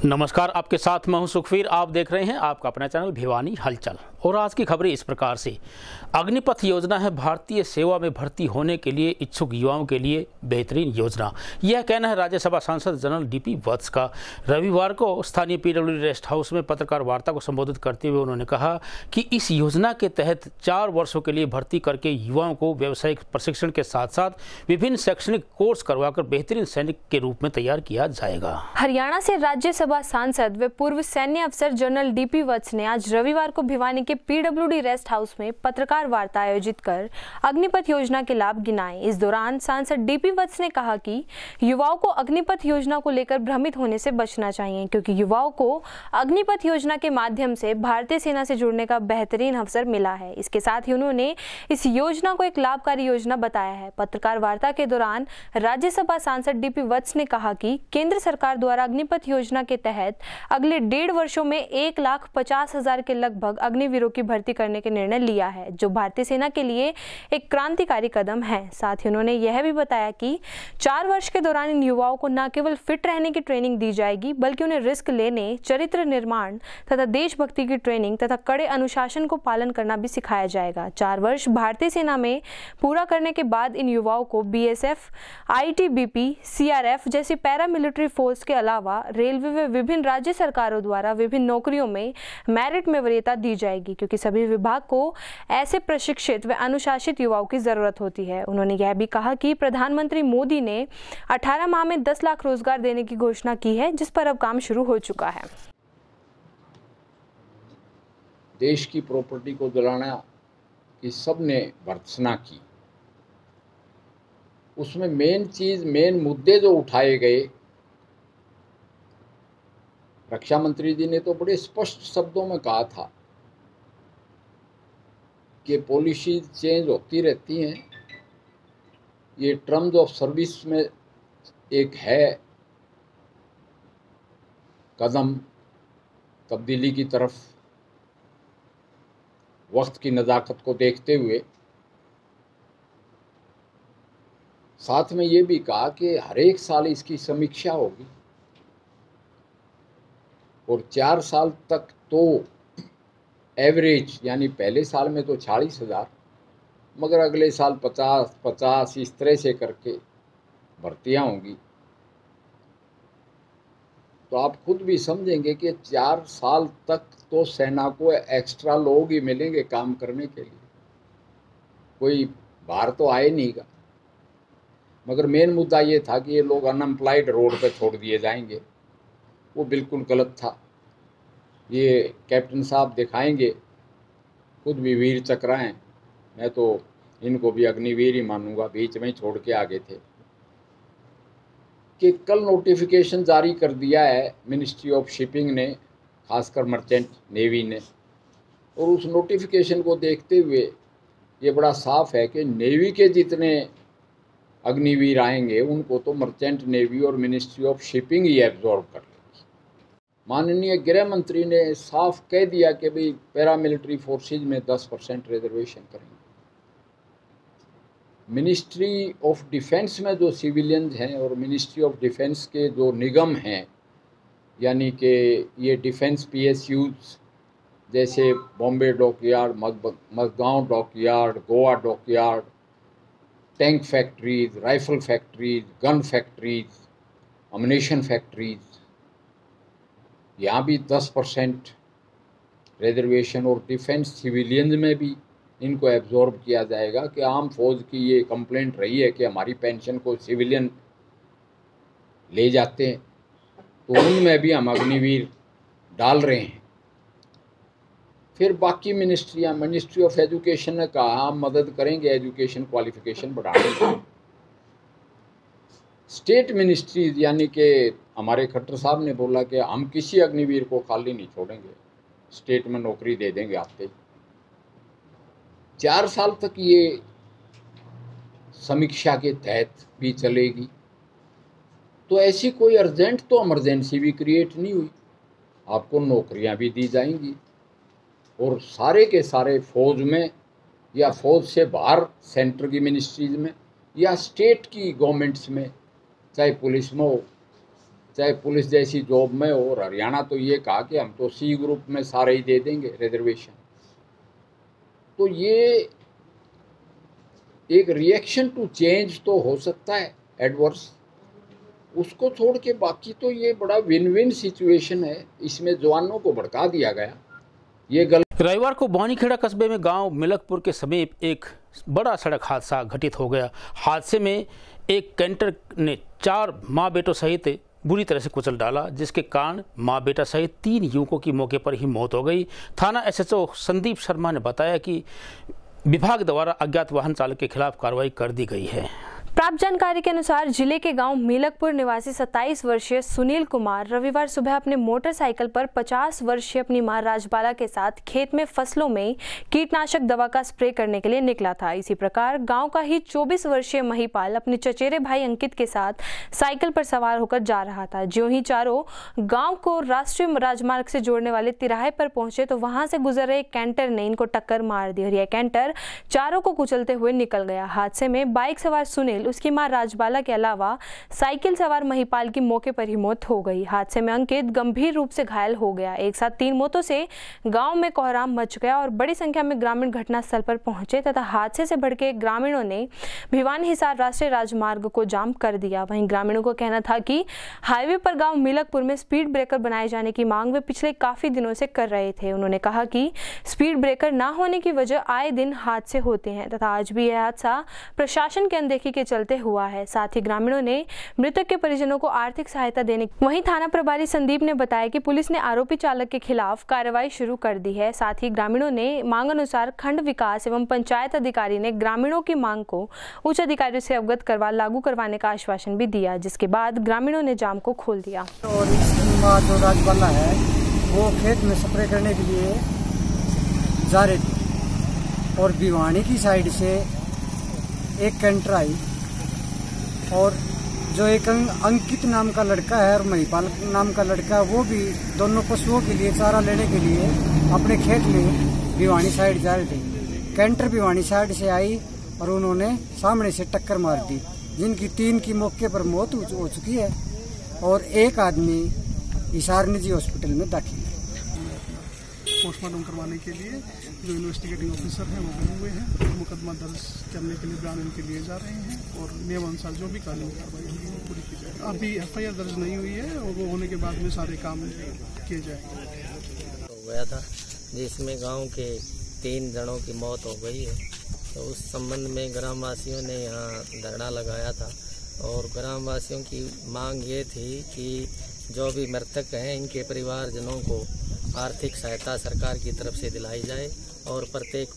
नमस्कार, आपके साथ मैं हूं सुखवीर। आप देख रहे हैं आपका अपना चैनल भिवानी हलचल। और आज की खबरें इस प्रकार से। अग्निपथ योजना है भारतीय सेवा में भर्ती होने के लिए इच्छुक युवाओं के लिए बेहतरीन योजना, यह कहना है राज्यसभा सांसद जनरल डीपी वत्स का। रविवार को स्थानीय पीडब्ल्यूडी रेस्ट हाउस में पत्रकार वार्ता को संबोधित करते हुए उन्होंने कहा कि इस योजना के तहत 4 वर्षों के लिए भर्ती करके युवाओं को व्यावसायिक प्रशिक्षण के साथ साथ विभिन्न शैक्षणिक कोर्स करवाकर बेहतरीन सैनिक के रूप में तैयार किया जाएगा। हरियाणा से राज्यसभा सांसद व पूर्व सैन्य अफसर जनरल डीपी वत्स ने आज रविवार को भिवानी के पीडब्ल्यूडी रेस्ट हाउस में पत्रकार वार्ता आयोजित कर अग्निपथ योजना के लाभ गिनाए। इस दौरान सांसद डीपी वत्स ने कहा कि युवाओं को अग्निपथ योजना को लेकर भ्रमित होने से बचना चाहिए, क्योंकि युवाओं को अग्निपथ योजना के माध्यम से भारतीय सेना से जुड़ने का बेहतरीन अवसर मिला है। इसके साथ ही उन्होंने इस योजना को एक लाभकारी योजना बताया है। पत्रकार वार्ता के दौरान राज्यसभा सांसद डीपी वत्स ने कहा कि केंद्र सरकार द्वारा अग्निपथ योजना के तहत अगले 1.5 वर्षों में 1,50,000 के लगभग अग्निवीरों की भर्ती करने के निर्णय लिया है, जो भारतीय सेना के लिए एक क्रांतिकारी कदम है। साथ ही उन्होंने यह भी बताया कि 4 वर्ष के दौरान इन युवाओं को न केवल फिट रहने की ट्रेनिंग दी जाएगी, बल्कि उन्हें रिस्क लेने, चरित्र निर्माण तथा देशभक्ति की ट्रेनिंग तथा कड़े अनुशासन को पालन करना भी सिखाया जाएगा। 4 वर्ष भारतीय सेना में पूरा करने के बाद इन युवाओं को बीएसएफ, आईटीबीपी, सीआरएफ जैसी पैरामिलिट्री फोर्स के अलावा रेलवे व विभिन्न राज्य सरकारों द्वारा विभिन्न नौकरियों में मेरिट में वरीयता दी जाएगी, क्योंकि सभी विभाग को ऐसे प्रशिक्षित व अनुशासित युवाओं की जरूरत होती है। उन्होंने यह भी कहा कि प्रधानमंत्री मोदी ने 18 माह में 10 लाख रोजगार देने की घोषणा की है, जिस पर अब काम शुरू हो चुका है। देश की प्रॉपर्टी को जलाना की सबने भर्त्सना की, उसमें मेन मुद्दे जो उठाए गए, रक्षा मंत्री जी ने तो बड़े स्पष्ट शब्दों में कहा था कि पॉलिसी चेंज होती रहती हैं, ये टर्म्स ऑफ सर्विस में एक है कदम तब्दीली की तरफ, वक्त की नज़ाकत को देखते हुए। साथ में ये भी कहा कि हर एक साल इसकी समीक्षा होगी और 4 साल तक तो एवरेज, यानी पहले साल में तो 40,000, मगर अगले साल 50 इस तरह से करके भर्तियां होंगी। तो आप खुद भी समझेंगे कि 4 साल तक तो सेना को एक्स्ट्रा लोग ही मिलेंगे काम करने के लिए, कोई बाहर तो आए नहीं गा। मगर मेन मुद्दा ये था कि ये लोग अनएम्प्लॉयड रोड पे छोड़ दिए जाएंगे, वो बिल्कुल गलत था। ये कैप्टन साहब दिखाएंगे, खुद भी वीर चक्र हैं, मैं तो इनको भी अग्निवीर ही मानूंगा, बीच में ही छोड़ के आगे थे। कि कल नोटिफिकेशन जारी कर दिया है मिनिस्ट्री ऑफ शिपिंग ने, खासकर मर्चेंट नेवी ने, और उस नोटिफिकेशन को देखते हुए ये बड़ा साफ है कि नेवी के जितने अग्निवीर आएंगे उनको तो मर्चेंट नेवी और ministry of shipping he absorb कर लेगी। माननीय गृह मंत्री ने साफ कह दिया कि भाई पैरामिलिट्री फोर्सेज में 10% रिजर्वेशन करेंगे। मिनिस्ट्री ऑफ डिफेंस में जो सिविलियंस हैं और मिनिस्ट्री ऑफ डिफेंस के जो निगम हैं, यानी कि ये डिफेंस पीएसयूज जैसे Bombay dockyard, Madgaon dockyard, Goa dockyard, tank factories, rifle factories, gun factories, ammunition factories, यहाँ भी 10% रिजर्वेशन, और डिफेंस सिविलियंस में भी इनको एब्जॉर्ब किया जाएगा। कि आम फौज की ये कंप्लेंट रही है कि हमारी पेंशन को सिविलियन ले जाते हैं, तो उनमें भी हम अग्निवीर डाल रहे हैं। फिर बाकी मिनिस्ट्रियाँ, मिनिस्ट्री ऑफ एजुकेशन ने कहा हम मदद करेंगे एजुकेशन क्वालिफिकेशन बढ़ाने की। स्टेट मिनिस्ट्रीज, यानी कि हमारे खट्टर साहब ने बोला कि हम किसी अग्निवीर को खाली नहीं छोड़ेंगे, स्टेट में नौकरी दे देंगे आते। 4 साल तक ये समीक्षा के तहत भी चलेगी। तो ऐसी कोई अर्जेंट तो इमरजेंसी भी क्रिएट नहीं हुई, आपको नौकरियां भी दी जाएंगी और सारे के सारे फौज में या फौज से बाहर सेंटर की मिनिस्ट्रीज में या स्टेट की गवर्नमेंट्स में, चाहे पुलिस में हो, चाहे पुलिस जैसी जॉब में हो। और हरियाणा तो ये कहा कि हम तो सी ग्रुप में सारे ही दे देंगे रिजर्वेशन। तो ये एक रिएक्शन टू चेंज तो हो सकता है एडवर्स, उसको छोड़ के बाकी तो ये बड़ा विन विन सिचुएशन है। इसमें जवानों को भड़का दिया गया, ये गलत। रविवार को बौनीखेड़ा कस्बे में गांव मिलकपुर के समीप एक बड़ा सड़क हादसा घटित हो गया। हादसे में एक कैंटर ने 4 मां बेटों सहित बुरी तरह से कुचल डाला, जिसके कारण मां बेटा सहित 3 युवकों की मौके पर ही मौत हो गई। थाना एसएचओ संदीप शर्मा ने बताया कि विभाग द्वारा अज्ञात वाहन चालक के खिलाफ कार्रवाई कर दी गई है। प्राप्त जानकारी के अनुसार जिले के गांव मीलकपुर निवासी 27 वर्षीय सुनील कुमार रविवार सुबह अपने मोटरसाइकिल पर 50 वर्षीय अपनी मां राजबाला के साथ खेत में फसलों में कीटनाशक दवा का स्प्रे करने के लिए निकला था। इसी प्रकार गांव का ही 24 वर्षीय महिपाल अपने चचेरे भाई अंकित के साथ साइकिल पर सवार होकर जा रहा था। ज्यों ही चारों गाँव को राष्ट्रीय राजमार्ग से जोड़ने वाले तिराहे पर पहुंचे तो वहां से गुजर रहे कैंटर ने इनको टक्कर मार दी और यह कैंटर चारों को कुचलते हुए निकल गया। हादसे में बाइक सवार सुनील, उसकी मां राजबाला के अलावा साइकिल सवार महिपाल की मौके पर ही मौत हो गई। हादसे में अंकित गंभीर रूप से घायल हो गया। एक साथ 3 मौतों से गांव में कोहराम मच गया और बड़ी संख्या में ग्रामीण घटनास्थल पर पहुंचे तथा हादसे से भड़के ग्रामीणों ने भिवानी हिसार राष्ट्रीय राजमार्ग को जाम कर दिया। वहीं ग्रामीणों को कहना था कि हाईवे पर गांव मिलकपुर में स्पीड ब्रेकर बनाए जाने की मांग वे पिछले काफी दिनों से कर रहे थे। उन्होंने कहा कि स्पीड ब्रेकर न होने की वजह आए दिन हादसे होते हैं तथा आज भी यह हादसा प्रशासन की अनदेखी के चलते हुआ है। साथ ही ग्रामीणों ने मृतक के परिजनों को आर्थिक सहायता देने। वहीं थाना प्रभारी संदीप ने बताया कि पुलिस ने आरोपी चालक के खिलाफ कार्रवाई शुरू कर दी है। साथ ही ग्रामीणों ने मांग अनुसार खंड विकास एवं पंचायत अधिकारी ने ग्रामीणों की मांग को उच्च अधिकारियों से अवगत करवा लागू करवाने का आश्वासन भी दिया, जिसके बाद ग्रामीणों ने जाम को खोल दिया। और इसके बाद जो राजबाला है वो खेत में स्प्रे करने के लिए जा रहे थे और भिवानी की साइड से एक कैंटर आई और जो एक अंकित नाम का लड़का है और महिपाल नाम का लड़का, वो भी दोनों पशुओं के लिए चारा लेने के लिए अपने खेत में भिवानी साइड जा रहे थे। कैंटर भिवानी साइड से आई और उन्होंने सामने से टक्कर मार दी, जिनकी 3 की मौके पर मौत हो चुकी है और एक आदमी हिसार निजी हॉस्पिटल में दाखिल है। पोस्टमार्टम करवाने के लिए जो इन्वेस्टिगेटिंग ऑफिसर हैं वो बने हुए हैं, मुकदमा दर्ज करने के लिए बयान इनके लिए जा रहे हैं और नियम अनुसार जो भी कानूनी कार्रवाई होगी वो पूरी की जाएगी। अभी एफआईआर दर्ज नहीं हुई है और वो होने के बाद में सारे काम किए जाएंगे। हो गया था जिसमें गांव के 3 जनों की मौत हो गई है, तो उस संबंध में ग्रामवासियों ने यहाँ धरना लगाया था और ग्रामवासियों की मांग ये थी कि जो भी मृतक हैं इनके परिवारजनों को आर्थिक सहायता सरकार की तरफ से दिलाई जाए और प्रत्येक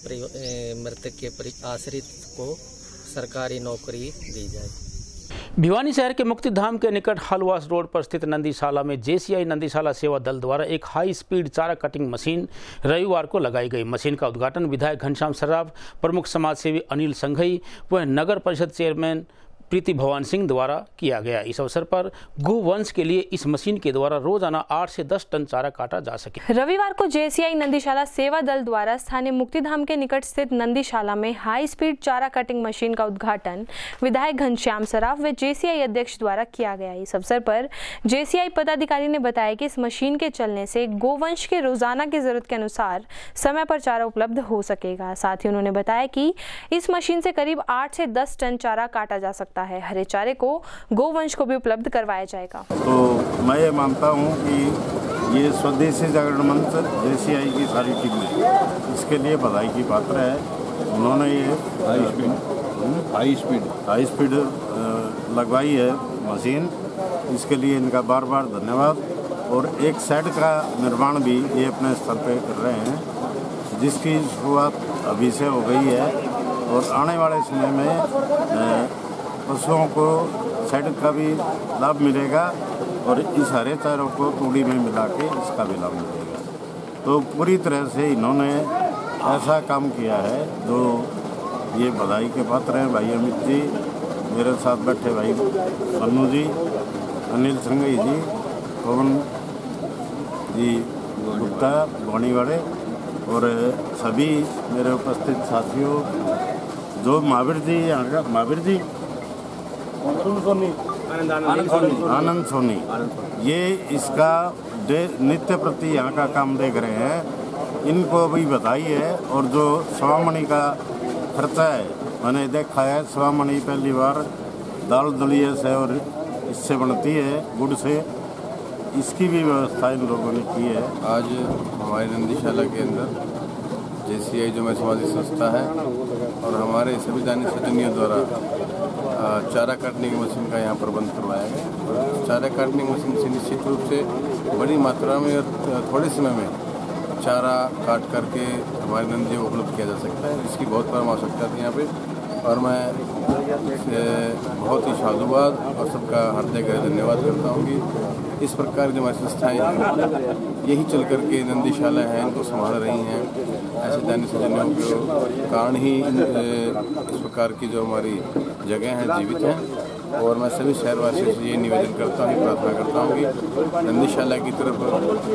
मृतक के आश्रित को सरकारी नौकरी दी जाए। भिवानी शहर के मुक्तिधाम के निकट हलवास रोड पर स्थित नंदीशाला में जेसीआई नंदीशाला सेवा दल द्वारा एक हाई स्पीड चारा कटिंग मशीन रविवार को लगाई गई। मशीन का उद्घाटन विधायक घनश्याम सर्राफ, प्रमुख समाजसेवी अनिल संघई व नगर परिषद चेयरमैन प्रीति भवान सिंह द्वारा किया गया। इस अवसर पर गोवंश के लिए इस मशीन के द्वारा रोजाना 8 से 10 टन चारा काटा जा सके। रविवार को जेसीआई नंदीशाला सेवा दल द्वारा स्थानीय मुक्तिधाम के निकट स्थित नंदीशाला में हाई स्पीड चारा कटिंग मशीन का उद्घाटन विधायक घनश्याम सर्राफ व जेसीआई अध्यक्ष द्वारा किया गया। इस अवसर पर जेसीआई पदाधिकारी ने बताया कि इस मशीन के चलने से गोवंश के रोजाना की जरूरत के अनुसार समय पर चारा उपलब्ध हो सकेगा। साथ ही उन्होंने बताया कि इस मशीन से करीब 8 से 10 टन चारा काटा जा सकता है। हरे चारे को गोवंश को भी उपलब्ध करवाया जाएगा। तो मैं ये मानता हूँ कि ये स्वदेशी जागरण मंच जेसीआई की सारी टीम है, इसके लिए बधाई की पात्र है। उन्होंने ये हाई स्पीड लगवाई है मशीन, इसके लिए इनका बार बार धन्यवाद। और एक शेड का निर्माण भी ये अपने स्तर पे कर रहे हैं, जिसकी शुरुआत अभी से हो गई है और आने वाले समय में पशुओं को शेड का भी लाभ मिलेगा और इस हरे चारों को तूड़ी में मिला के इसका भी लाभ मिलेगा। तो पूरी तरह से इन्होंने ऐसा काम किया है जो ये बधाई के पात्र हैं। भाई अमित जी, मेरे साथ बैठे भाई मन्नू जी, अनिल संघई जी, पवन जी गुप्ता भोनीवाड़े और सभी मेरे उपस्थित साथियों, जो महावीर जी यहाँ का, महावीर जी आनंद सोनी, ये इसका नित्य प्रति यहाँ का काम देख रहे हैं, इनको भी बधाई है। और जो स्वामणि का खर्चा है, मैंने देखा है स्वामणि पहली बार दाल दलिया से और इससे बनती है, गुड़ से, इसकी भी व्यवस्था इन लोगों ने की है। आज हमारी नंदीशाला के अंदर JCI जो समाजिक संस्था है और हमारे सभी दानी सज्जनियों द्वारा चारा काटने की मशीन का यहाँ प्रबंध करवाया गया। चारा काटने की मशीन से निश्चित रूप से बड़ी मात्रा में और थोड़े समय में चारा काट करके हमारे नंदियों को उपलब्ध किया जा सकता है। इसकी बहुत परम आवश्यकता थी यहाँ पे, और मैं बहुत ही साधुवाद और सबका हृदय का धन्यवाद करता हूँ कि इस प्रकार की हमारी संस्थाएँ यही चल करके नंदीशाला हैं, इनको संभाल रही हैं। ऐसे दानी सज्जनों के कारण ही इस प्रकार की जो हमारी जगह हैं जीवित हैं। और मैं सभी शहरवासियों से ये निवेदन करता हूँ, प्रार्थना करता हूँ कि नंदीशाला की तरफ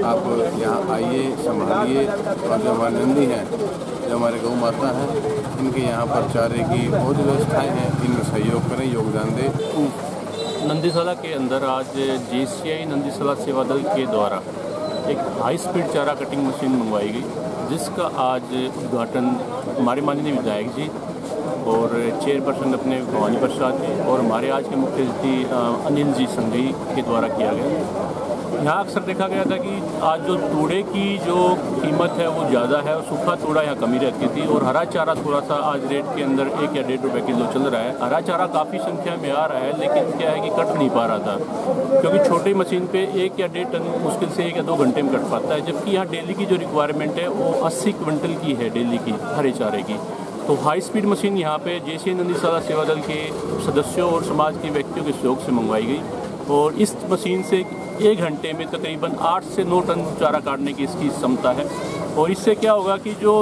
आप यहाँ आइए, संभालिए, और जो हमारे नंदी हैं, जो हमारे गौ माता हैं, इनके यहाँ पर चारे की बहुत व्यवस्थाएँ हैं, इनमें सहयोग करें, योगदान दें। नंदीशाला के अंदर आज JCI नंदीशाला सेवा दल के द्वारा एक हाई स्पीड चारा कटिंग मशीन मंगवाई गई, जिसका आज उद्घाटन हमारे माननीय विधायक जी और चेयरपर्सन अपने भवानी प्रसाद जी और हमारे आज के मुख्य अतिथि अनिल जी संघई के द्वारा किया गया। यहाँ अक्सर देखा गया था कि आज जो तूड़े की जो कीमत है वो ज़्यादा है और सूखा तूड़ा यहाँ कमी रहती थी, और हरा चारा थोड़ा सा आज रेट के अंदर 1 या 1.5 रुपये किलो चल रहा है। हरा चारा काफ़ी संख्या में आ रहा है, लेकिन क्या है कि कट नहीं पा रहा था, क्योंकि छोटी मशीन पे 1 या 1.5 टन मुश्किल से 1 या 2 घंटे में कट पाता है, जबकि यहाँ डेली की जो रिक्वायरमेंट है वो 80 क्विंटल की है डेली की हरे चारे की। तो हाई स्पीड मशीन यहाँ पे JCI नंदीशाला सेवा दल के सदस्यों और समाज के व्यक्तियों के सहयोग से मंगवाई गई, और इस मशीन से 1 घंटे में तकरीबन 8 से 9 टन चारा काटने की इसकी क्षमता है। और इससे क्या होगा कि जो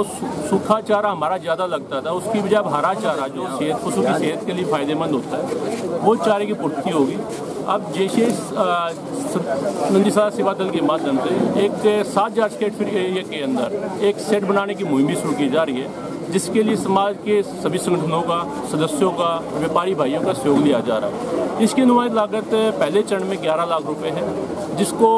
सूखा चारा हमारा ज़्यादा लगता था, उसकी बजाय अब हरा चारा जो पशु की सेहत के लिए फ़ायदेमंद होता है, वो चारे की पूर्ति होगी। अब JCI नंदीशाला सेवा दल के माध्यम से एक 7000 स्क्वायर फीट एरिया के अंदर एक सेट बनाने की मुहिम भी शुरू की जा रही है, जिसके लिए समाज के सभी संगठनों का, सदस्यों का, व्यापारी भाइयों का सहयोग लिया जा रहा है। इसकी अनुमानित लागत पहले चरण में 11 लाख रुपए है, जिसको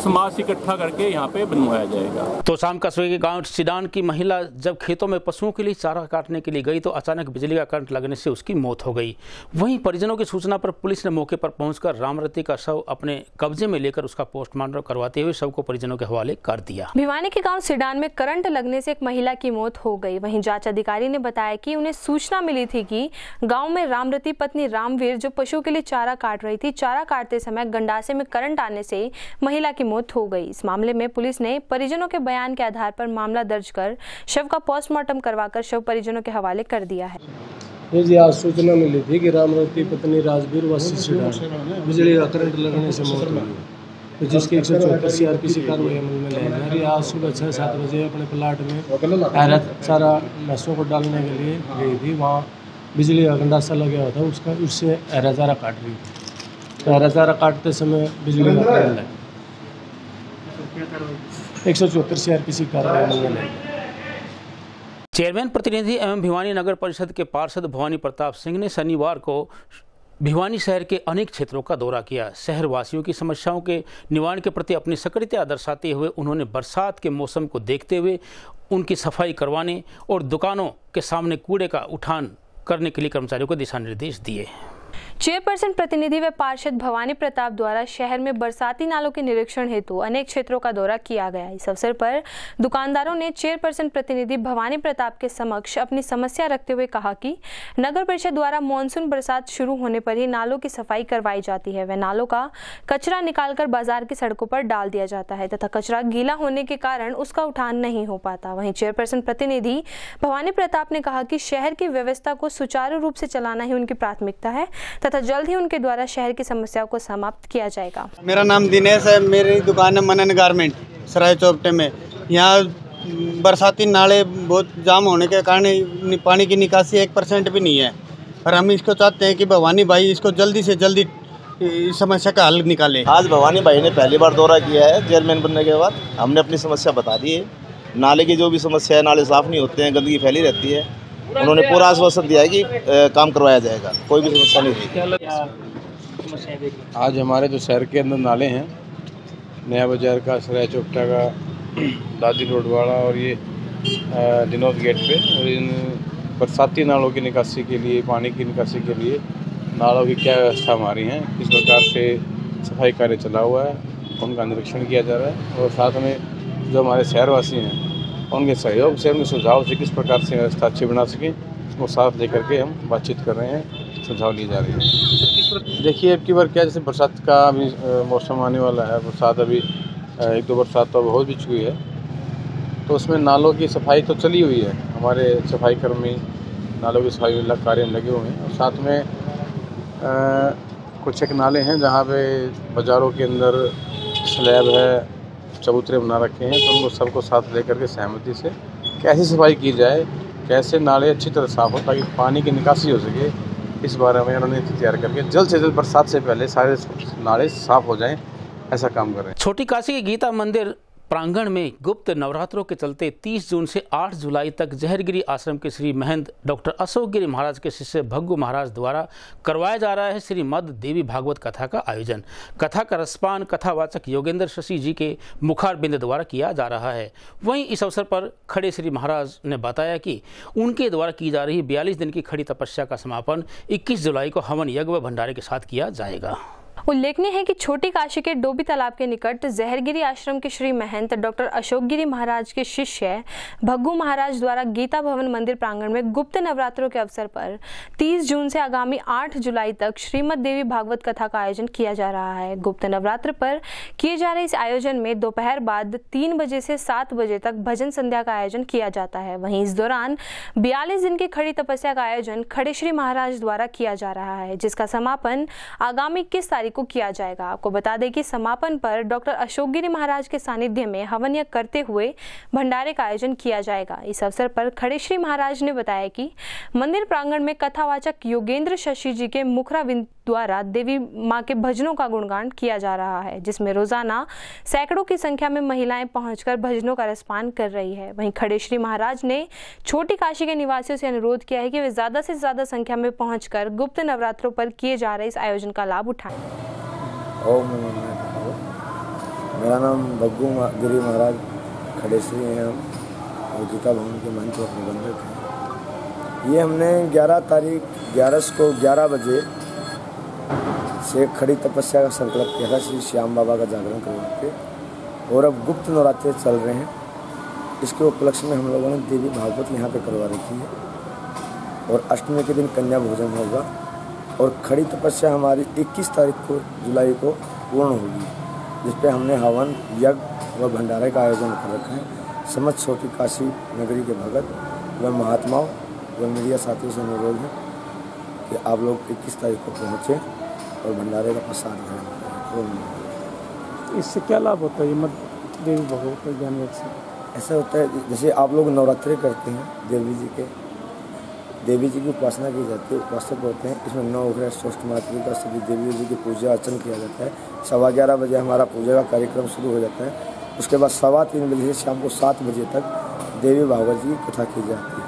समाज से इकट्ठा करके यहाँ पे बनवाया जाएगा। तो शाम कस्बे के गांव सिडान की महिला जब खेतों में पशुओं के लिए चारा काटने के लिए गई तो अचानक बिजली का करंट लगने से उसकी मौत हो गई। वहीं परिजनों की सूचना पर पुलिस ने मौके पर पहुंचकर रामरती का शव अपने कब्जे में लेकर उसका पोस्टमार्टम करवाते हुए शव को परिजनों के हवाले कर दिया। भिवानी के गांव सिडान में करंट लगने से एक महिला की मौत हो गई। वहीं जांच अधिकारी ने बताया कि उन्हें सूचना मिली थी कि गांव में रामरती पत्नी रामवीर जो पशुओं के लिए चारा काट रही थी, चारा काटते समय गंडासे में करंट आने से महिला की मौत हो गई। इस मामले में पुलिस ने परिजनों के बयान के आधार पर मामला दर्ज कर शव का पोस्टमार्टम करवाकर शव परिजनों के हवाले कर दिया है। जी आज सूचना मिली थी कि रामरती पत्नी राजवीर वासी सिडान बिजली का करंट लगने से मौत हुई, तो जिसकी 174 CRPC कार्रवाई अमल में लाई जा रही है। आज सुबह 6-7 बजे अपने प्लाट में चारा भैंसों को डालने के लिए गई थी, वहाँ बिजली का गंडासा लगा हुआ था, उससे हरा चारा काट रही थी। तो हरा चारा काटते समय बिजली का करंट लगा, 174 CRPC कार्रवाई अमल में लाई। चेयरमैन प्रतिनिधि एवं भिवानी नगर परिषद के पार्षद भवानी प्रताप सिंह ने शनिवार को भिवानी शहर के अनेक क्षेत्रों का दौरा किया। शहर वासियों की समस्याओं के निवारण के प्रति अपनी सक्रियता दर्शाते हुए उन्होंने बरसात के मौसम को देखते हुए उनकी सफाई करवाने और दुकानों के सामने कूड़े का उठान करने के लिए कर्मचारियों को दिशा निर्देश दिए। चेयरपर्सन प्रतिनिधि व पार्षद भवानी प्रताप द्वारा शहर में बरसाती नालों के निरीक्षण हेतु अनेक क्षेत्रों का दौरा किया गया। इस अवसर पर दुकानदारों ने चेयरपर्सन प्रतिनिधि भवानी प्रताप के समक्ष अपनी समस्या रखते हुए कहा कि नगर परिषद द्वारा मानसून बरसात शुरू होने पर ही नालों की सफाई करवाई जाती है व नालों का कचरा निकालकर बाजार की सड़कों पर डाल दिया जाता है तथा कचरा गीला होने के कारण उसका उठान नहीं हो पाता। वहीं चेयरपर्सन प्रतिनिधि भवानी प्रताप ने कहा कि शहर की व्यवस्था को सुचारू रूप से चलाना ही उनकी प्राथमिकता है तथा जल्द ही उनके द्वारा शहर की समस्याओं को समाप्त किया जाएगा। मेरा नाम दिनेश है, मेरी दुकान है मनन गारमेंट सराय चौपटे में। यहाँ बरसाती नाले बहुत जाम होने के कारण पानी की निकासी 1% भी नहीं है और हम इसको चाहते हैं कि भवानी भाई इसको जल्दी से जल्दी इस समस्या का हल निकाले। आज भवानी भाई ने पहली बार दौरा किया है चेयरमैन बनने के बाद। हमने अपनी समस्या बता दी है नाले की जो भी समस्या है, नाले साफ़ नहीं होते हैं, गंदगी फैली रहती है। उन्होंने पूरा आश्वासन दिया है कि काम करवाया जाएगा, कोई भी समस्या नहीं थी। आज हमारे जो शहर के अंदर नाले हैं, नया बाजार का, सराय चौपटा का, दादी रोड वाला और ये दिनोद गेट पे, और इन बरसाती नालों की निकासी के लिए, पानी की निकासी के लिए नालों की क्या व्यवस्था हमारी है, किस प्रकार से सफाई कार्य चला हुआ है, उनका निरीक्षण किया जा रहा है। और साथ में जो हमारे शहरवासी हैं उनके सहयोग से, उनके सुझाव से किस प्रकार से व्यवस्था अच्छी बना सकें, उसको साथ लेकर के हम बातचीत कर रहे हैं, सुझाव लिए जा रहे हैं। देखिए अब की बार क्या, जैसे बरसात का अभी मौसम आने वाला है, बरसात अभी 1-2 बरसात तो हो भी चुकी है, तो उसमें नालों की सफाई तो चली हुई है। हमारे सफाई कर्मी नालों की सफाई कार्य में लगे हुए हैं। और साथ में कुछ एक नाले हैं जहाँ पे बाज़ारों के अंदर स्लैब है, चबूतरे बना रखे हैं, तो उनको सबको साथ लेकर के सहमति से कैसे सफाई की जाए, कैसे नाले अच्छी तरह साफ़ हो ताकि पानी की निकासी हो सके, इस बारे में उन्होंने तैयार करके जल्द से जल्द बरसात से पहले सारे नाले साफ़ हो जाएं, ऐसा काम कर रहे हैं। छोटी काशी के गीता मंदिर प्रांगण में गुप्त नवरात्रों के चलते 30 जून से 8 जुलाई तक जहरगिरी आश्रम के श्री महंत डॉक्टर अशोक गिरी महाराज के शिष्य भग्गू महाराज द्वारा करवाया जा रहा है श्रीमद् देवी भागवत कथा का आयोजन। कथा का रसपान कथावाचक योगेंद्र शशि जी के मुखारबिंद द्वारा किया जा रहा है। वहीं इस अवसर पर खड़े श्री महाराज ने बताया कि उनके द्वारा की जा रही 42 दिन की खड़ी तपस्या का समापन 21 जुलाई को हवन यज्ञ व भंडारे के साथ किया जाएगा। उल्लेखनीय है कि छोटी काशी के डोबी तालाब के निकट जहरगिरी आश्रम के श्री महंत डॉक्टर अशोक गिरी महाराज के शिष्य भग्गू महाराज द्वारा गीता भवन मंदिर प्रांगण में गुप्त नवरात्रों के अवसर पर 30 जून से आगामी 8 जुलाई तक श्रीमद् देवी भागवत कथा का आयोजन किया जा रहा है। गुप्त नवरात्र पर किए जा रहे इस आयोजन में दोपहर बाद 3 बजे से 7 बजे तक भजन संध्या का आयोजन किया जाता है। वहीं इस दौरान 42 दिन की खड़ी तपस्या का आयोजन खड़े श्री महाराज द्वारा किया जा रहा है, जिसका समापन आगामी 21 तारीख को किया जाएगा। आपको बता दें कि समापन पर डॉक्टर अशोक गिरी महाराज के सानिध्य में हवन यज्ञ करते हुए भंडारे का आयोजन किया जाएगा। इस अवसर पर खड़े श्री महाराज ने बताया कि मंदिर प्रांगण में कथावाचक योगेंद्र शशि जी के मुखराबिंद द्वारा देवी मां के भजनों का गुणगान किया जा रहा है, जिसमें रोजाना सैकड़ों की संख्या में महिलाएं पहुंचकर भजनों का रसपान कर रही है। वहीं खड़े श्री महाराज ने छोटी काशी के निवासियों से अनुरोध किया है कि वे ज्यादा से ज्यादा संख्या में पहुंचकर गुप्त नवरात्रों पर किए जा रहे इस आयोजन का लाभ उठाएं। ओम नमो नारायण। मेरा नाम भग्गू गिरी महाराज खड़े श्री हैं और गीता भवन के मंच और प्रबंधक हैं। ये हमने 11 तारीख 11 को 11 बजे से खड़ी तपस्या का संकल्प किया था श्री श्याम बाबा का जागरण करवा के, और अब गुप्त नवरात्रे चल रहे हैं। इसके उपलक्ष्य में हम लोगों ने देवी भागवत यहाँ पे करवा रखी है और अष्टमी के दिन कन्या भोजन होगा और खड़ी तपस्या हमारी 21 तारीख को जुलाई को पूर्ण होगी, जिस पे हमने हवन यज्ञ व भंडारे का आयोजन कर रखा है। समस्त छोटी काशी नगरी के भगत व महात्माओं व मीडिया साथियों से अनुरोध है कि आप लोग 21 तारीख को पहुँचें और भंडारे का प्रसाद ग्रहण करें। इससे क्या लाभ होता है मत देवी भगवत ज्ञान से? ऐसा होता है जैसे आप लोग नवरात्रि करते हैं, देवी जी की उपासना की जाती है, उपासक होते हैं। इसमें 9 ग्रह षष्ठ मातृ का सभी देवी जी की पूजा अर्चन किया जाता है। 11:15 बजे हमारा पूजा का कार्यक्रम शुरू हो जाता है। उसके बाद 3:15 बजे से शाम को 7 बजे तक देवी भागवत जी की कथा की जाती है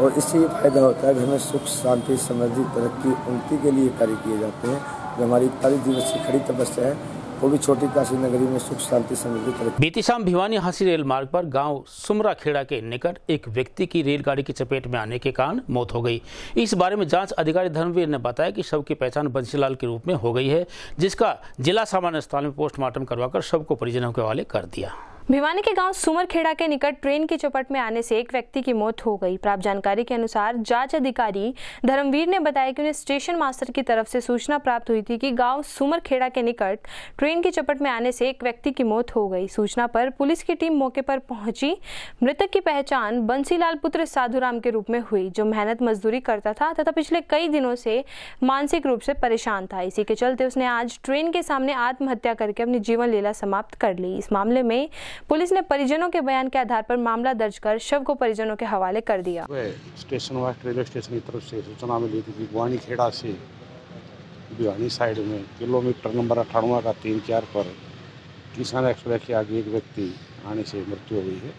और इससे ये फायदा होता है घर में सुख शांति समृद्धि तरक्की उन्नति के लिए कार्य किए जाते हैं। जो हमारी 41 दिवसीय खड़ी तपस्या है वो भी छोटी काशी नगरी में सुख शांति समृद्धि तरक्की। बीती शाम भिवानी हांसी रेल मार्ग पर गांव सुमरा खेड़ा के निकट एक व्यक्ति की रेलगाड़ी की चपेट में आने के कारण मौत हो गई। इस बारे में जांच अधिकारी धर्मवीर ने बताया कि शव की पहचान बंसीलाल के रूप में हो गई है, जिसका जिला सामान्य अस्पताल में पोस्टमार्टम करवाकर शव को परिजनों के हवाले कर दिया। भिवानी के गांव सुमरखेड़ा के निकट ट्रेन की चपेट में आने से एक व्यक्ति की मौत हो गई। प्राप्त जानकारी के अनुसार जांच अधिकारी धर्मवीर ने बताया कि उन्हें स्टेशन मास्टर की तरफ से सूचना प्राप्त हुई थी कि गांव सुमरखेड़ा के निकट ट्रेन की चपेट में आने से एक व्यक्ति की मौत हो गई। सूचना पर पुलिस की टीम मौके पर पहुंची। मृतक की पहचान बंसीलाल पुत्र साधुराम के रूप में हुई, जो मेहनत मजदूरी करता था तथा पिछले कई दिनों से मानसिक रूप से परेशान था। इसी के चलते उसने आज ट्रेन के सामने आत्महत्या करके अपनी जीवन लीला समाप्त कर ली। इस मामले में पुलिस ने परिजनों के बयान के आधार पर मामला दर्ज कर शव को परिजनों के हवाले कर दिया। स्टेशन वेस्ट रेलवे स्टेशन की तरफ से सूचना मिली थी कि भिवानी खेड़ा से भिवानी साइड में किलोमीटर नंबर 98 का 3-4 पर किसान एक्सप्रेस के आगे एक व्यक्ति आने से मृत्यु हो गई है।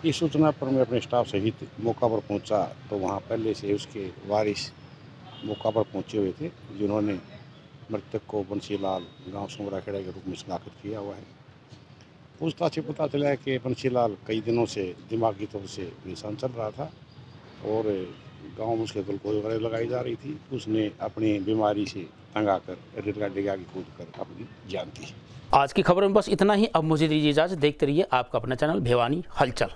इस सूचना पर मैं अपने स्टाफ सहित मौका पर पहुंचा तो वहां पहले से उसके वारिस मौका पर पहुंचे हुए थे, जिन्होंने मृतक को बंसीलाल गांव सुमराखेड़ा के रूप में शनाख्त किया हुआ है। पूछताछ से पता चला है कि बंसीलाल कई दिनों से दिमागी तौर से परेशान चल रहा था और गांव में उसके ग्लूकोज वगैरह लगाई जा रही थी। उसने अपनी बीमारी से तंग आकर रेलगाड़ी के आगे कूद कर अपनी जान दी। आज की खबर में बस इतना ही। अब मुझे दीजिए इजाज़त। देखते रहिए आपका अपना चैनल भिवानी हलचल।